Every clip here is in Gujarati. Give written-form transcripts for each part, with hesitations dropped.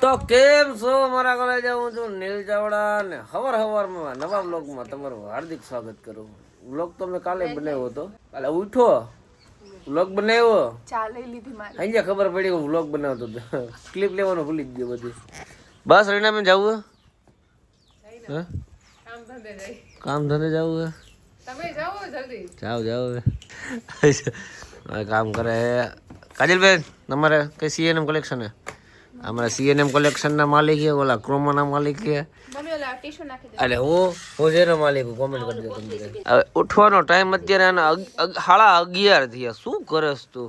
તો કેમ છો મારા કોલેજ હું છું નીલ ચાવડા ને હવારમાં નવા બ્લોગમાં તમારું હાર્દિક સ્વાગત કરું. બ્લોગ તો મેં કાલે બનાવ્યો હતો. કાલે ઉઠો બ્લોગ બનાવ્યો અહીં ખબર પડી હું બ્લોગ બનાવતો હતો. ક્લિપ લેવાનું ભૂલી જ ગયો બધી. બસ રીના મેં જવું હે કામ ધંધે જવું હે તમે જાઓ જલ્દી જાઓ કામ કરે કાજલબેન તમારે કઈ સીએનએમ કલેક્શન હે हमारा सीएनएम कलेक्शन ना मालिक है बोला क्रोमा ना मालिक है अरे હું જેનો માલિક હું કોમેન્ટ કરી દો તમે હવે ઉઠવાનો ટાઈમ અત્યારે 11:30 શું કરસ તું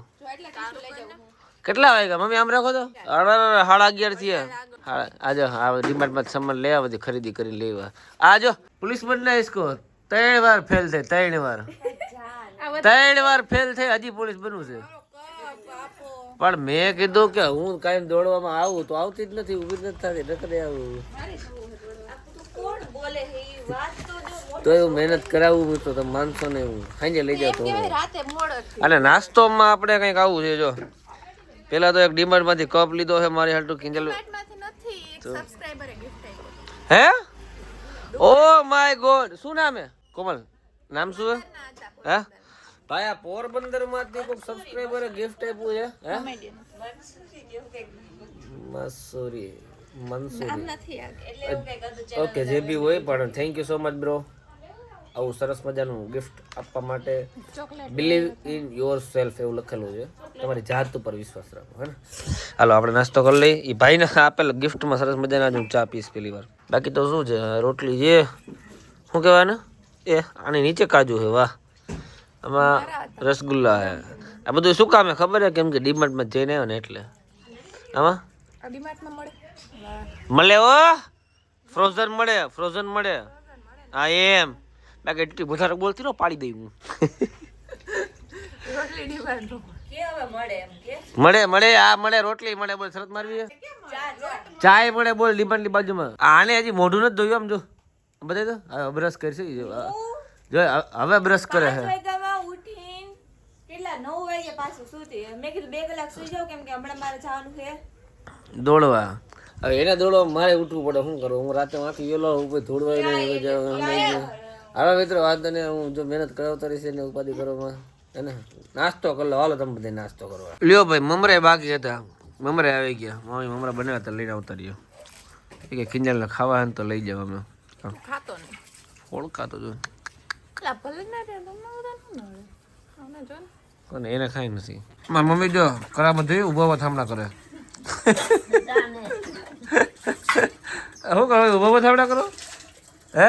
કેટલા વાગ્યા મમ્મી આમ રાખો તો 11:30 થયા આજો આ ડિમાર્ટ માં સામાન લેવા બધી ખરીદી કરી લેવા આજો पुलिस बनना इसको 3 बार फेल थे 3 बार फेल थे હજી पुलिस બનવું છે પણ મેં કીધું કે હું કાયમ દોડવામાં આવું તો આવતી જ નથી ઊભી જ નથી થતી નકરે આવું તો એવું મહેનત કરાવવું તો તમે માનશો ને હું સાંજે લઈ જાવ તો અને નાસ્તોમાં આપણે કંઈક આવું છે જો પેલા તો એક ડીમાર્ટ માંથી કપ લીધો છે મારી હાટુ કિંજલ હે ઓ માય ગોડ શું નામ હે કોમલ નામ શું હે ભાઈ આ પોરબંદર માંથી કોઈ સબસ્ક્રાઇબરે ગિફ્ટ આપ્યું છે હે મસૂરી ઓકે જે બી હોય પણ thank you so much bro આવું સરસ મજાનું ગિફ્ટ આપવા માટે બિલીવ ઇન યોર સેલ્ફ એવું લખેલું છે તમારી જાત ઉપર વિશ્વાસ રાખો હે ને હાલો આપણે નાસ્તો કરી લઈ એ ભાઈને આપેલ ગિફ્ટમાં સરસ મજાના હું ચા પીસ પેલી વાર બાકી તો શું છે રોટલી છે શું કહેવાય ને એ આની નીચે કાજુ છે વાહ આમાં રસગુલ્લા હે આ બધું શું કામ હે ખબર હે કેમ કે ડીમાર્ટમાં જઈને આવ્યો ને એટલે આમાં મળે ઓ ફ્રોઝન મળે હા એમ બાકી એટલી વધારે બોલતી નો પાડી દઈ હું મળે આ મળે રોટલી મળે બોલ શરત મારવી ચાય મળે બોલ ડીમાર્ટની બાજુમાં આને હજી મોઢું નથી ધોયું આમ જો બધે તો હવે બ્રશ કરશે જો હવે બ્રશ કરે હે દોડવા હવે એને દોડવા મારે ઉઠવું પડે શું કરું હું રાતે આખી વેલો ઉપર દોડવા હવે મિત્રો વાત ને હું જો મહેનત કરાવતો રહીશ ને ઉપાધિ કરવામાં હે ને નાસ્તો કરી લો હાલો તમે બધા નાસ્તો કરવા લ્યો ભાઈ મમરે બાકી હતા મમરે આવી ગયા મમ્મી મમરા બનાવ્યા હતા લઈને આવતા રહ્યો કે કિંજલને ખાવા હે તો લઈ જાવ અમે ખાતો નહીં કોણ ખાતો જો કોને એને ખાઈ નથી મારી મમ્મી જો કરામાં જોયું ઉભા થામડા કરે શું કરો ઉભા થામડા કરો હે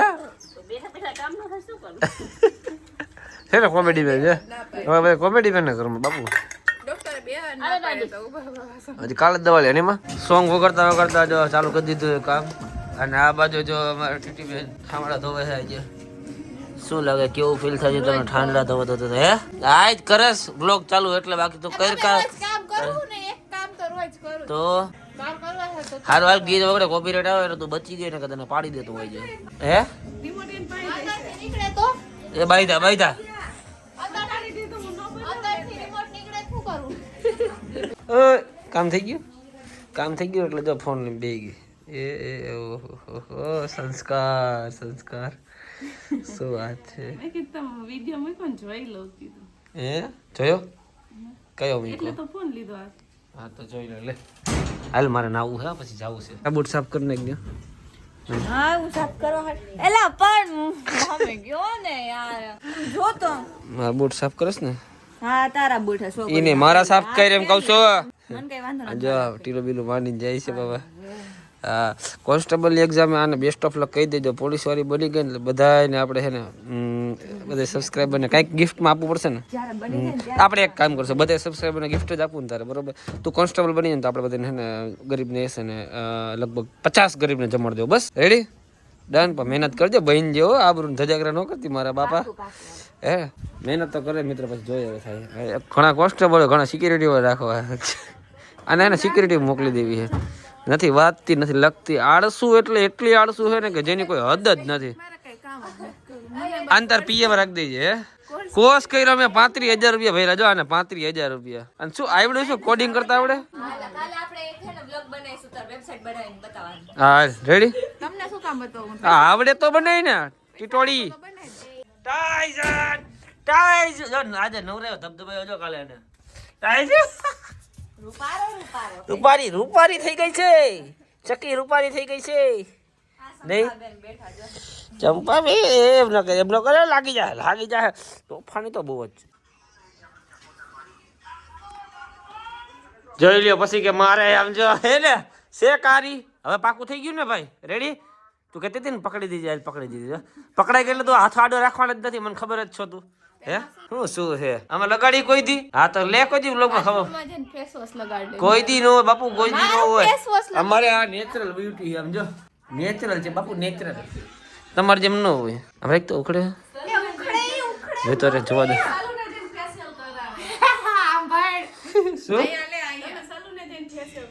છે ને કોમેડી બેન છે હવે કોમેડી બેન ને કરો બાપુ હજી કાલે જ દવા લે એમાં સોંગ વગાડતા જો ચાલુ કરી દીધું કામ અને આ બાજુ જો અમારા ટીટી બેન થામડા ધોવે છે આજે શું લાગે કેવું ફીલ થાય છે તમે ઠંડા ધોવો તો હે આજ કરસ બ્લોગ ચાલુ એટલે બાકી તો કઈ કામ કરું ને એક કામ તો રોજ કરું તો કામ કરવા છે તો હારું હાલ ગીત વગડે કોપીરાઈટ આવે એટલે તું બચી ગઈ ને કે તને પાડી દેતો હોય છે હે રિમોટ ઇન પાડી નીકળે તો એ બાઈધા અંદરથી રિમોટ નીકળે શું કરું ઓય કામ થઈ ગયું એટલે જો ફોન લઈને બેહી ગઈ એ ઓહો સંસ્કાર શું વાત છે મેં કીધું વિડિયો મૂક્યો ને જોઈ લઉં કીધું હે જોયો કયો મૂક્યો એટલે તો ફોન લીધો હા તો જોઈ લે હાલ મારે નાવું હે પછી જાવું છે આ બૂટ સાફ કરી નાખજો હા હું સાફ કરવા એલા પણ અમે ગયો ને યાર જો તો મારા બૂટ સાફ કરસ ને હા તારા બૂટ હે સો ઈને મારા સાફ કરી એમ કહું છો મને કઈ વાંધો નથી જો ટીલો બીલો માંડીને જાય છે બાબા હા કોન્સ્ટેબલ એક્ઝામ આને બેસ્ટ ઓફ લક કહી દેજો પોલીસ વાળી બની ગઈ ને બધાને આપણે છે ને બધા સબસ્ક્રાઈબરને કંઈક ગિફ્ટમાં આપવું પડશે ને આપણે એક કામ કરશું બધા સબસ્ક્રાઈબરને ગિફ્ટ જ આપવું ને તારે બરોબર તું કોન્સ્ટેબલ બની જાય ને તો આપણે બધાને છે ને ગરીબને છે ને લગભગ 50 ગરીબને જમાડ દો બસ રેડી ડન પણ મહેનત કરજો બહેન જેવો આબરૂ ધજાગરા ન કરતી મારા બાપા હે મહેનત તો કરે મિત્ર પછી જોઈએ હવે થાય ઘણા કોન્સ્ટેબલ ઘણા સિક્યુરિટીઓ રાખવા અને એને સિક્યુરિટી મોકલી દેવી છે નથી વાતતી નથી લગતી આળસુ એટલે એટલી આળસુ છે ને કે જેની કોઈ હદ જ નથી અંતર પીએમ રાખી દેજે કોર્સ કર્યો મેં 35,000 રૂપિયા ભર્યા જો આને 35,000 રૂપિયા અને શું આવડે શું કોડિંગ કરતા આવડે હા રેડી તમને શું કામ બતાવું? હા આવડે તો બનાવી ને ટીટોળી ટાઈઝન ટાઈઝન આજે નવરે ધબધબાયો જો કાલે એને ટાઈઝન રૂપારી રૂપારી થઈ ગઈ છે ચકી રૂપારી થઈ ગઈ છે નહીં ચંપા બે એમ ન કરે લાગી જાય તોફાની તો બહુ જ જોઈ લ્યો પછી કે મારે આમ જો હે ને શે કારી હવે પાકું થઈ ગયું ને ભાઈ રેડી તું કહેતી હતી ને પકડી દીધી પકડી દીધી પકડાઈ ગયેલો તો હાથ આડો રાખવાનો જ નથી મને ખબર જ છો તું હે શું છે અમે લગાડી કોઈ દી હા તો લે કોઈ દી લોકોને ખબર કોઈ દી નો બાપુ કોઈ દી નો હોય અમારે આ નેચરલ બ્યુટી સમજો નેચરલ છે બાપુ નેચરલ તમારે જેમ ન હોય હવે તો ઉખડે મેં તો જોવા દે શું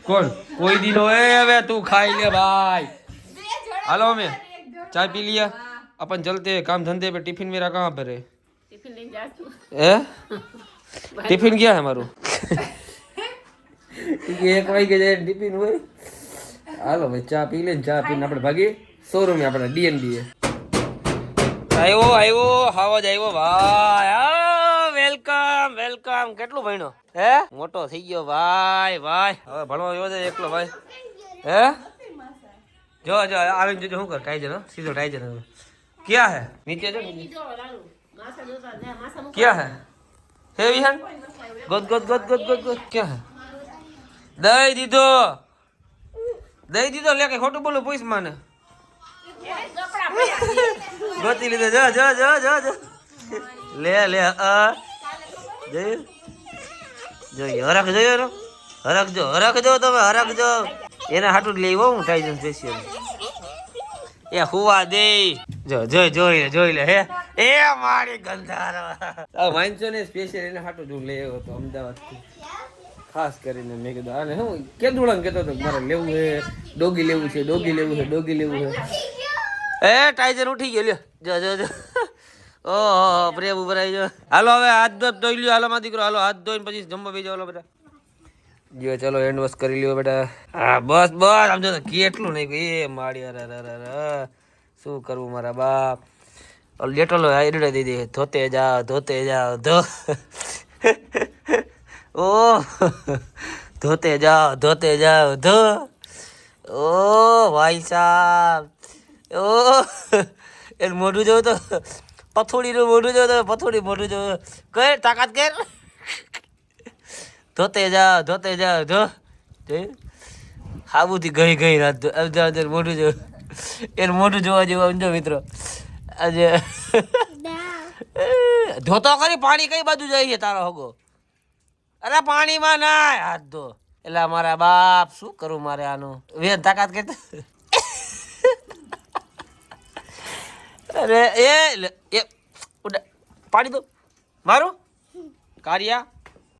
કોણ કોઈ દી નો હવે તું ખાઈ લે ભાઈ હાલો અમે चाय पी लिया अपन चलते हैं काम धंधे पे टिफिन मेरा कहाँ पर है टिफिन लेके जा तू टिफिन क्या है हमारू एक वाई के जाए टिफिन हुए हालो भाई चा पी ले चा पीने આપણે ભાગી શોરૂમ में આપણે ડીએનબી આવ્યો હાવજ આવ્યો ભાઈ વેલકમ વેલકમ કેટલું ભણ્યો હે મોટો થઈ ગયો ભાઈ ભાઈ હવે ભણવા આવ્યો છે એકલો ભાઈ હે जो जो आवे जो हूं कर टाइजन सीधो टाइजन क्या है नीचे जो क्या है हेवी है गोद गोद गोद गोद गोद गोद क्या है दई दीदो लेके खोटू बोलो पुइस माने गोती लीधो जो जो जो जो जो ले ले जो हरख जो हरख जो તમે હરખ જો એને હાટું લઈ આવો હું ટાઈજન સ્પેશિયલ એ હુવા દે જો જોઈ લે હે એ મારી ગંધારો આ વાંચો ને સ્પેશિયલ એને હાટું જો લઈ આવ્યો તો અમદાવાદ થી ખાસ કરીને મેં કીધું આને હું કેદુળાને કહેતો તો મારે લેવું છે ડોગી લેવું છે એ ટાઈજન ઉઠી ગયો લ્યો જો ઓહો પ્રેમ ઉભરાઈ જો હાલો હવે હાથ ધોઈ લ્યો હાલો માં દીકરો હાલો હાથ ધોઈને પછી જમવા બેસી જાવ હાલો બેટા જો ચલો હેન્ડ વોશ કરી લ્યો બેટા હા બસ આમ જો કેટલું નહીં એ માડી અરે શું કરવું મારા બાપ લેટલો આઈડે દીધી ધોતે જાઓ ધો ઓ ધોતે જાઓ ધો ઓ ભાઈ સાહેબ ઓ એનું મોઢું જોવું તો પથોડીનું મોઢું જોવું તો પથોડી મોઢું જોવું કર તાકાત કર ધોતે જાઓ ધો હાબુથી ગઈ રાત મોઢું જો એનું મોઢું જોવા જેવું સમજો મિત્રો આજે ધોતો કરી પાણી કઈ બાજુ જાય છે તારો હગો અરે પાણીમાં ના હાથ ધો એટલે મારા બાપ શું કરું મારે આનું વેદ તાકાત કરતા અરે એ પાણી દો મારું કારિયા